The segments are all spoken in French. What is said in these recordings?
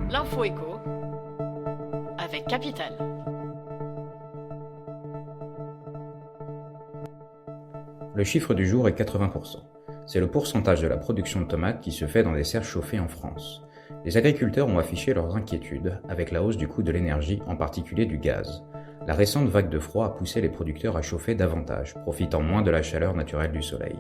L'info éco avec Capital. Le chiffre du jour est 80%. C'est le pourcentage de la production de tomates qui se fait dans des serres chauffées en France. Les agriculteurs ont affiché leurs inquiétudes avec la hausse du coût de l'énergie, en particulier du gaz. La récente vague de froid a poussé les producteurs à chauffer davantage, profitant moins de la chaleur naturelle du soleil.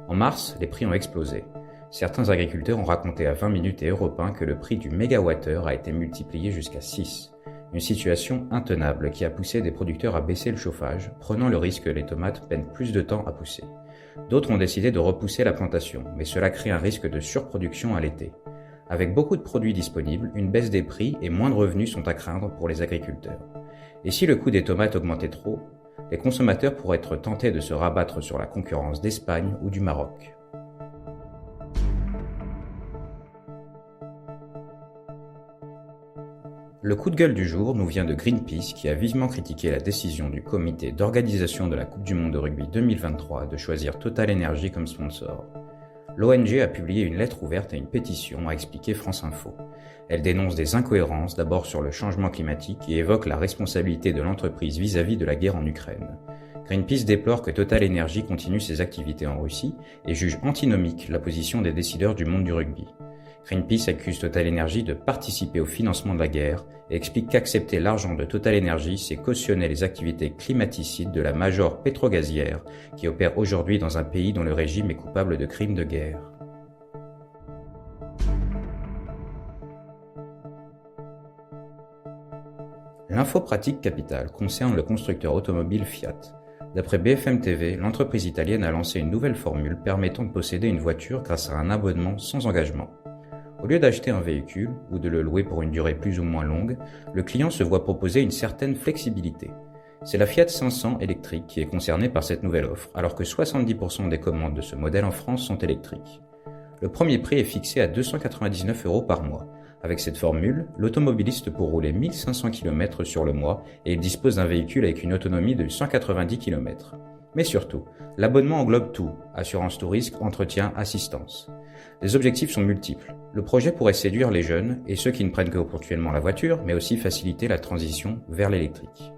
En mars, les prix ont explosé. Certains agriculteurs ont raconté à 20 minutes et Europe 1 que le prix du mégawattheure a été multiplié jusqu'à 6. Une situation intenable qui a poussé des producteurs à baisser le chauffage, prenant le risque que les tomates peinent plus de temps à pousser. D'autres ont décidé de repousser la plantation, mais cela crée un risque de surproduction à l'été. Avec beaucoup de produits disponibles, une baisse des prix et moins de revenus sont à craindre pour les agriculteurs. Et si le coût des tomates augmentait trop, les consommateurs pourraient être tentés de se rabattre sur la concurrence d'Espagne ou du Maroc. Le coup de gueule du jour nous vient de Greenpeace qui a vivement critiqué la décision du comité d'organisation de la Coupe du Monde de rugby 2023 de choisir Total Energy comme sponsor. L'ONG a publié une lettre ouverte et une pétition, a expliqué France Info. Elle dénonce des incohérences d'abord sur le changement climatique et évoque la responsabilité de l'entreprise vis-à-vis de la guerre en Ukraine. Greenpeace déplore que Total Energy continue ses activités en Russie et juge antinomique la position des décideurs du monde du rugby. Greenpeace accuse Total Energy de participer au financement de la guerre et explique qu'accepter l'argent de Total Energy, c'est cautionner les activités climaticides de la major pétrogazière qui opère aujourd'hui dans un pays dont le régime est coupable de crimes de guerre. L'info pratique capitale concerne le constructeur automobile Fiat. D'après BFM TV, l'entreprise italienne a lancé une nouvelle formule permettant de posséder une voiture grâce à un abonnement sans engagement. Au lieu d'acheter un véhicule ou de le louer pour une durée plus ou moins longue, le client se voit proposer une certaine flexibilité. C'est la Fiat 500 électrique qui est concernée par cette nouvelle offre, alors que 70% des commandes de ce modèle en France sont électriques. Le premier prix est fixé à 299 € par mois. Avec cette formule, l'automobiliste peut rouler 1500 km sur le mois et il dispose d'un véhicule avec une autonomie de 190 km. Mais surtout, l'abonnement englobe tout, assurance tout risque, entretien, assistance. Les objectifs sont multiples. Le projet pourrait séduire les jeunes et ceux qui ne prennent que ponctuellement la voiture, mais aussi faciliter la transition vers l'électrique.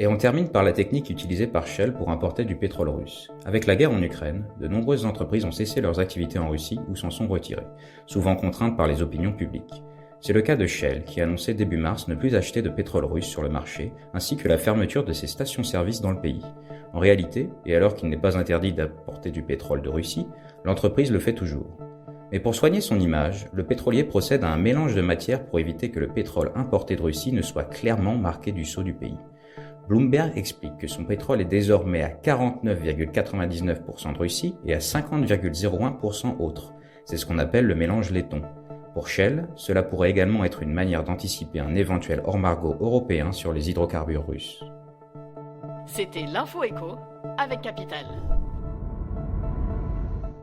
Et on termine par la technique utilisée par Shell pour importer du pétrole russe. Avec la guerre en Ukraine, de nombreuses entreprises ont cessé leurs activités en Russie ou s'en sont retirées, souvent contraintes par les opinions publiques. C'est le cas de Shell qui a annoncé début mars ne plus acheter de pétrole russe sur le marché, ainsi que la fermeture de ses stations-service dans le pays. En réalité, et alors qu'il n'est pas interdit d'apporter du pétrole de Russie, l'entreprise le fait toujours. Mais pour soigner son image, le pétrolier procède à un mélange de matières pour éviter que le pétrole importé de Russie ne soit clairement marqué du sceau du pays. Bloomberg explique que son pétrole est désormais à 49,99% de Russie et à 50,01% autre. C'est ce qu'on appelle le mélange laiton. Pour Shell, cela pourrait également être une manière d'anticiper un éventuel embargo européen sur les hydrocarbures russes. C'était l'info éco avec Capital.